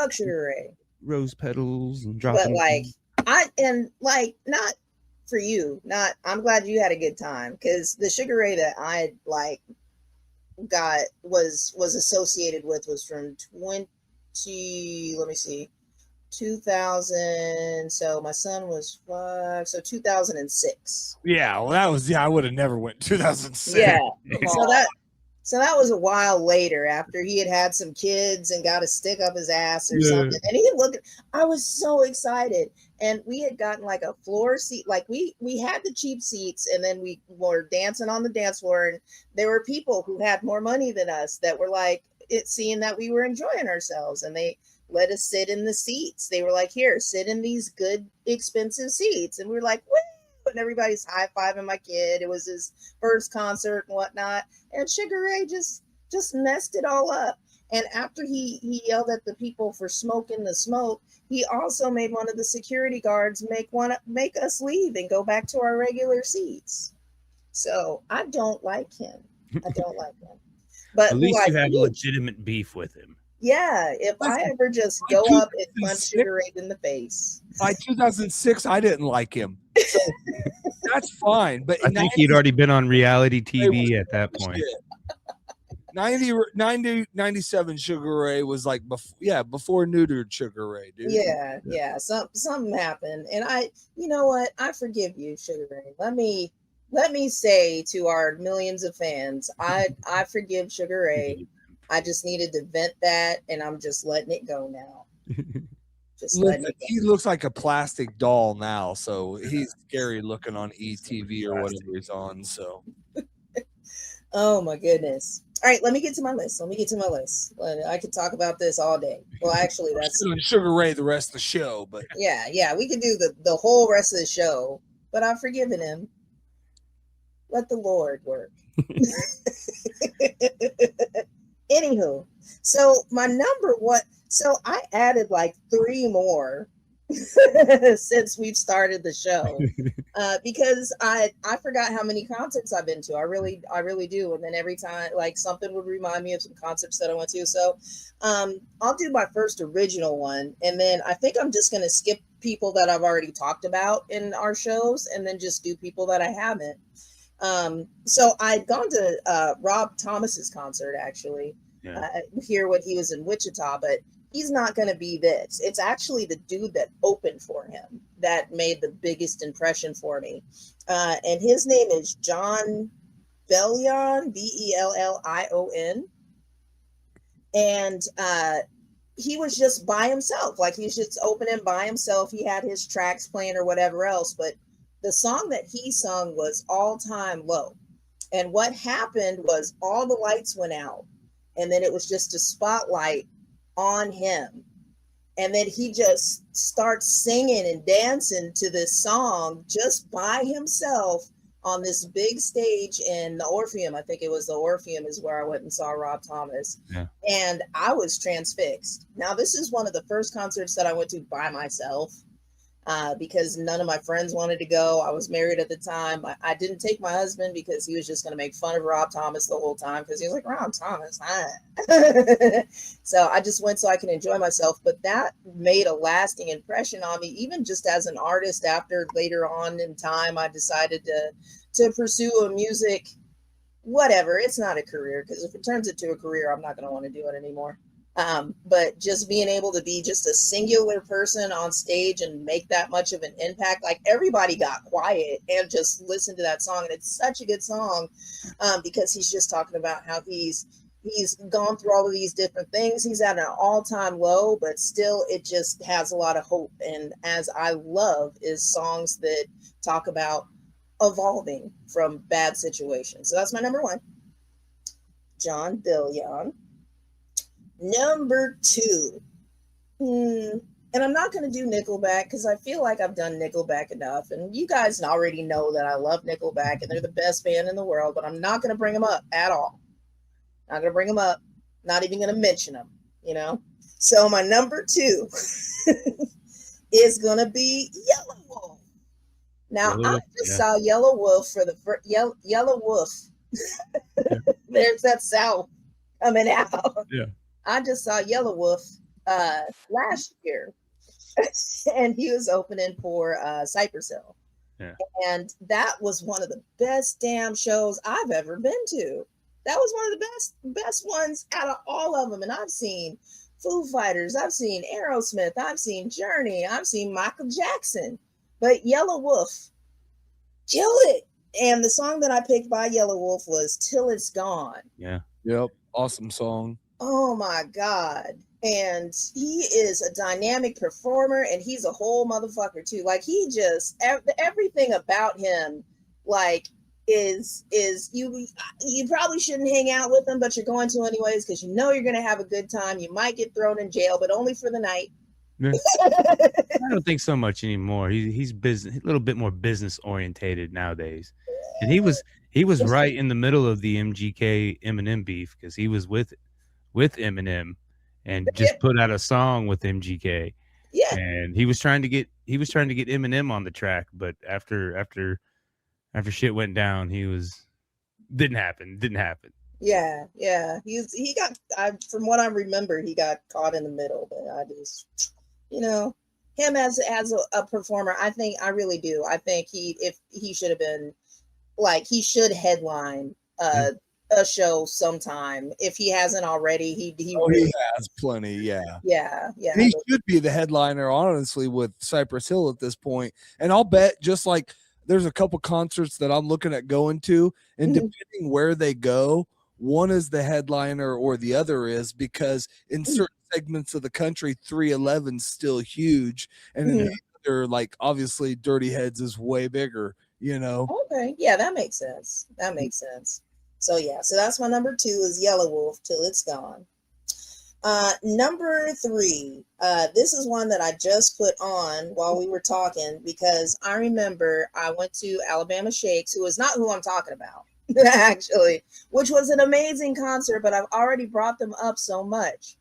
fuck Sugar Ray. Rose petals and But dropping. not for you. Not. I'm glad you had a good time because the Sugar Ray that I like got was associated with was from 20. Let me see. 2000. So my son was 5. So 2006. Yeah, well, that was I would have never went 2006. Yeah. So that was a while later after he had some kids and got a stick up his ass or something. And he looked. I was so excited, and we had gotten like a floor seat. Like we had the cheap seats, and then we were dancing on the dance floor, and there were people who had more money than us that were like seeing that we were enjoying ourselves, and they let us sit in the seats. They were like, "Here, sit in these good, expensive seats," and we were like, "Woo!" And everybody's high-fiving my kid. It was his first concert and whatnot. And Sugar Ray just messed it all up. And after he yelled at the people for smoking the smoke, he also made one of the security guards make us leave and go back to our regular seats. So I don't like him. But at least like, you had legitimate beef with him. Yeah, if I ever just go up and punch Sugar Ray in the face. By 2006, I didn't like him. So that's fine. But I think he'd already been on reality TV at that point. 97 Sugar Ray was like before neutered Sugar Ray, dude. Yeah. Something happened, and you know what? I forgive you, Sugar Ray. Let me say to our millions of fans, I forgive Sugar Ray. I just needed to vent that, and I'm just letting it go now. He looks like a plastic doll now, so he's scary looking on ETV or whatever he's on. So, oh my goodness! All right, let me get to my list. I could talk about this all day. Well, actually, that's Sugar Ray the rest of the show, but yeah, we can do the whole rest of the show. But I've forgiven him. Let the Lord work. Anywho, so my number one. So I added like 3 more since we've started the show because I forgot how many concerts I've been to. I really do. And then every time like something would remind me of some concerts that I went to. So I'll do my first original one, and then I think I'm just gonna skip people that I've already talked about in our shows, and then just do people that I haven't. So I'd gone to Rob Thomas's concert actually. Hear when he was in Wichita, but he's not going to be this. It's actually the dude that opened for him that made the biggest impression for me. And his name is John Bellion, Bellion. And he was just by himself. Like he was just opening by himself. He had his tracks playing or whatever else. But the song that he sung was All Time Low. And what happened was all the lights went out. And then it was just a spotlight on him. And then he just starts singing and dancing to this song just by himself on this big stage in the Orpheum. I think it was the Orpheum is where I went and saw Rob Thomas. Yeah. And I was transfixed. Now, this is one of the first concerts that I went to by myself. Because none of my friends wanted to go. I was married at the time. I didn't take my husband because he was just going to make fun of Rob Thomas the whole time because he was like, Rob Thomas. So I just went so I can enjoy myself. But that made a lasting impression on me, even just as an artist. After later on in time, I decided to pursue a music, whatever. It's not a career because if it turns into a career, I'm not going to want to do it anymore. But just being able to be just a singular person on stage and make that much of an impact, like everybody got quiet and just listened to that song. And it's such a good song because he's just talking about how he's gone through all of these different things. He's at an all-time low, but still it just has a lot of hope. And as I love is songs that talk about evolving from bad situations. So that's my number one, John Bellion. Number 2, and I'm not going to do Nickelback because I feel like I've done Nickelback enough, and you guys already know that I love Nickelback and they're the best band in the world, but I'm not going to bring them up at all. Not going to bring them up, not even going to mention them, you know? So my number 2 is going to be Yelawolf. Now, I just saw Yelawolf for the first, Yelawolf. There's that sound coming out. Yeah. I just saw Yelawolf last year, and he was opening for Cypress Hill. Yeah. And that was one of the best damn shows I've ever been to. That was one of the best ones out of all of them. And I've seen Foo Fighters, I've seen Aerosmith, I've seen Journey, I've seen Michael Jackson. But Yelawolf, kill it. And the song that I picked by Yelawolf was Till It's Gone. Yeah. Yep. Awesome song. Oh my God. And he is a dynamic performer, and he's a whole motherfucker too. Like, he just, everything about him, like, is you probably shouldn't hang out with him, but you're going to anyways, because you know you're going to have a good time. You might get thrown in jail, but only for the night. I don't think so much anymore. He's business, a little bit more business orientated nowadays. And he was right in the middle of the MGK Eminem beef, because he was with Eminem and just put out a song with MGK. Yeah. And he was trying to get Eminem on the track, but after shit went down, didn't happen. Yeah. He got, from what I remember, he got caught in the middle. But I just, him as a performer, I really do. I think he should have been, like, he should headline a show sometime if he hasn't already. He has plenty. Yeah. And he should be the headliner, honestly, with Cypress Hill at this point. And I'll bet, just like there's a couple concerts that I'm looking at going to, and depending where they go, one is the headliner or the other is, because in certain segments of the country, 311's still huge, and in other, like, obviously Dirty Heads is way bigger. Okay, yeah, that makes sense. So yeah, so that's my number 2 is Yelawolf, Till It's Gone. Number 3, this is one that I just put on while we were talking, because I remember I went to Alabama Shakes, who is not who I'm talking about, actually, which was an amazing concert, but I've already brought them up so much.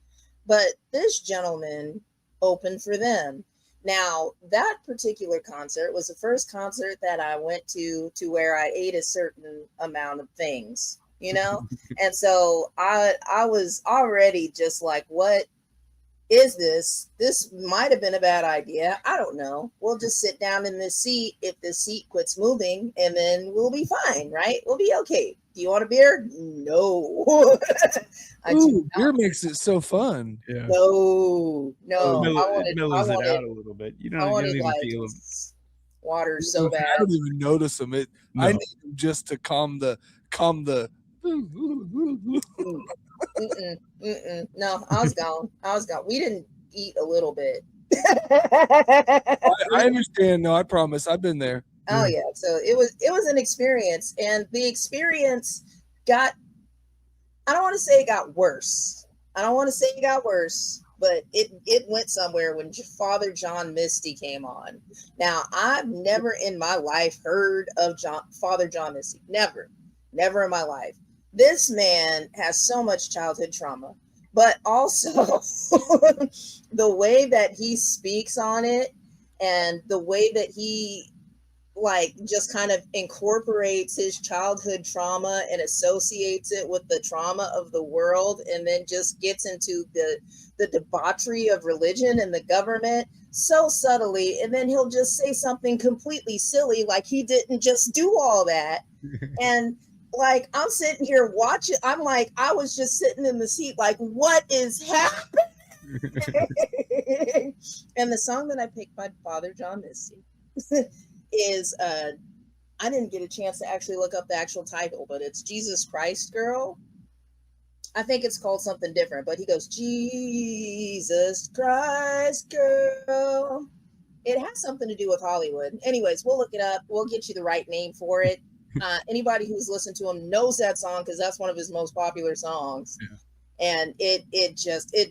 But this gentleman opened for them. Now, that particular concert was the first concert that I went to where I ate a certain amount of things, and so I was already just like, what is this? This might have been a bad idea. I don't know. We'll just sit down in this seat if the seat quits moving, and then we'll be fine, right? We'll be okay. Do you want a beer? No. Beer makes it so fun. Yeah. No. It mellows it out a little bit. You don't even feel them. Water so bad. I don't even notice them. I need them just to calm the. No, I was gone. We didn't eat a little bit. I understand. No, I promise. I've been there. Oh yeah. So it was an experience, and the experience got, I don't want to say it got worse. But it went somewhere when Father John Misty came on. Now, I've never in my life heard of Father John Misty. Never in my life. This man has so much childhood trauma, but also the way that he speaks on it, and the way that he, like, just kind of incorporates his childhood trauma and associates it with the trauma of the world, and then just gets into the debauchery of religion and the government so subtly, and then he'll just say something completely silly, like he didn't just do all that. And like, I'm sitting here watching, I'm like, I was just sitting in the seat like, what is happening? And the song that I picked by Father John Misty is, I didn't get a chance to actually look up the actual title, but it's Jesus Christ Girl. I think it's called something different, but he goes, Jesus Christ Girl. It has something to do with Hollywood. Anyways, we'll look it up. We'll get you the right name for it. Anybody who's listened to him knows that song, because that's one of his most popular songs. Yeah. And it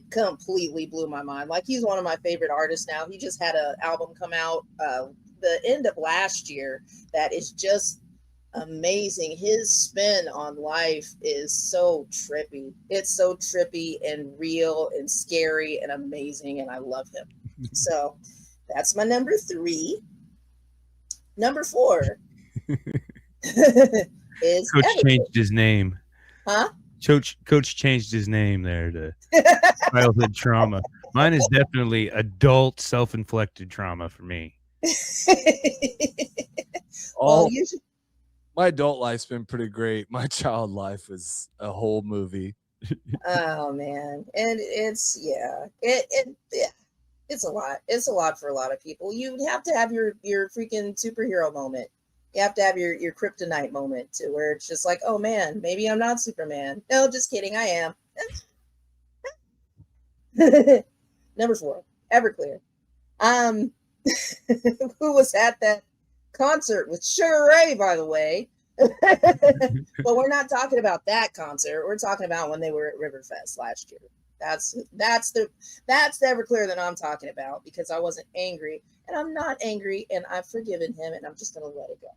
completely blew my mind. Like, he's one of my favorite artists now. He just had an album come out the end of last year that is just amazing. His spin on life is so trippy. It's so trippy and real and scary and amazing, and I love him. So that's my number 3. Number 4 is Coach changed his name. Huh? Coach changed his name there to childhood trauma. Mine is definitely adult self-inflicted trauma for me. Well, Oh, you should. my adult life's been pretty great. My child life is a whole movie. Oh man, and yeah, it's a lot. It's a lot for a lot of people. You have to have your freaking superhero moment. You have to have your kryptonite moment to where it's just like, oh man, maybe I'm not Superman. No, just kidding, I am. Number 4, Everclear. Um, who was at that concert with Sugar Ray, by the way. But we're not talking about that concert. We're talking about when they were at Riverfest last year. That's the Everclear that I'm talking about, because I wasn't angry, and I'm not angry, and I've forgiven him, and I'm just gonna let it go.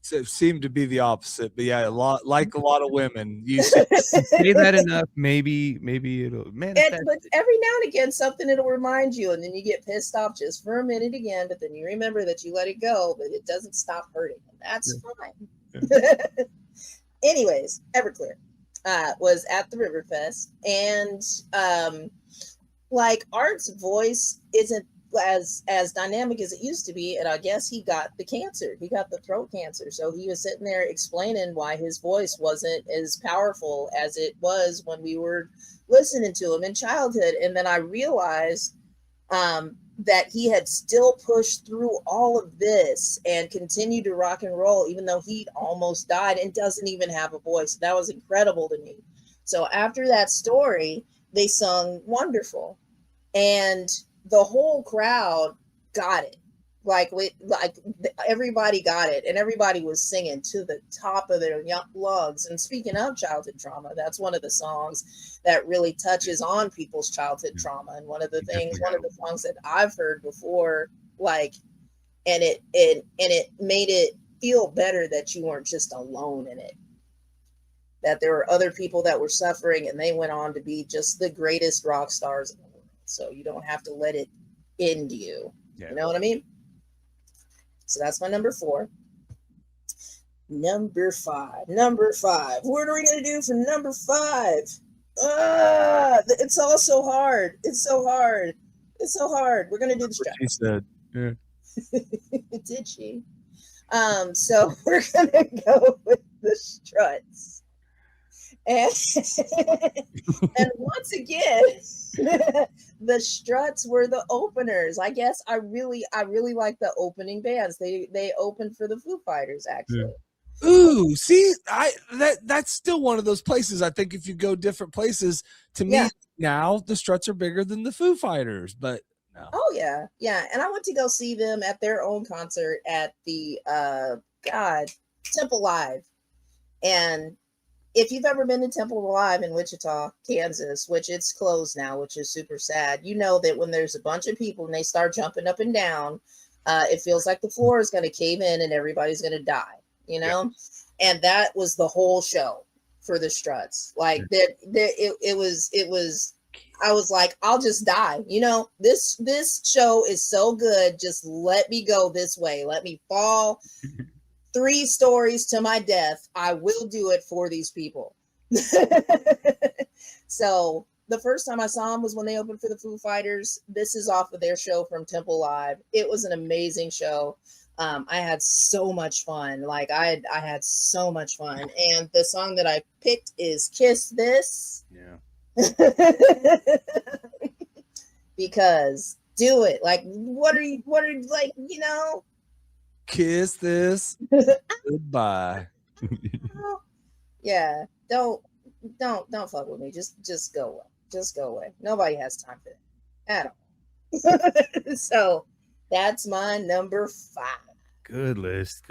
So it seemed to be the opposite, but yeah, a lot of women. You say Say that enough, maybe it'll manifest. But every now and again, something it'll remind you, and then you get pissed off just for a minute again, but then you remember that you let it go, but it doesn't stop hurting. And that's fine. Yeah. Anyways, Everclear was at the Riverfest, and like Art's voice isn't as dynamic as it used to be, and I guess he got the cancer. He got the throat cancer, so he was sitting there explaining why his voice wasn't as powerful as it was when we were listening to him in childhood. And then I realized that he had still pushed through all of this and continued to rock and roll, even though he'd almost died and doesn't even have a voice. That was incredible to me. So after that story, they sung Wonderful, and the whole crowd got it. Like everybody got it, and everybody was singing to the top of their lungs. And speaking of childhood trauma, that's one of the songs that really touches on people's childhood trauma. And one of the songs that I've heard before, like, and it made it feel better that you weren't just alone in it, that there were other people that were suffering, and they went on to be just the greatest rock stars in the world. So you don't have to let it end you. Yeah. You know what I mean? So that's my number 4. Number 5. What are we going to do for number 5? It's all so hard. It's so hard. We're going to do the Struts. She said. Yeah. Did she? So we're going to go with the Struts. And once again, the Struts were the openers. I guess I really like the opening bands. They opened for the Foo Fighters, actually. Yeah. Ooh, see, that's still one of those places. I think if you go different places, to me now the Struts are bigger than the Foo Fighters, but no. Oh yeah. And I went to go see them at their own concert at the Temple Live. And if you've ever been to Temple Live in Wichita, Kansas, which it's closed now, which is super sad, you know that when there's a bunch of people and they start jumping up and down, it feels like the floor is going to cave in and everybody's going to die, you know? Yeah. And that was the whole show for the Struts. Like it was, I was like, I'll just die. You know, this show is so good. Just let me go this way. Let me fall 3 stories to my death. I will do it for these people. So the first time I saw them was when they opened for the Foo Fighters. This is off of their show from Temple Live. It was an amazing show. I had so much fun. Like I had so much fun. And the song that I picked is Kiss This. Yeah. Because do it. Like, what are you like, you know? Kiss this goodbye. Yeah, don't fuck with me. Just go away. Just go away. Nobody has time for that at all. So that's my number 5. Good list.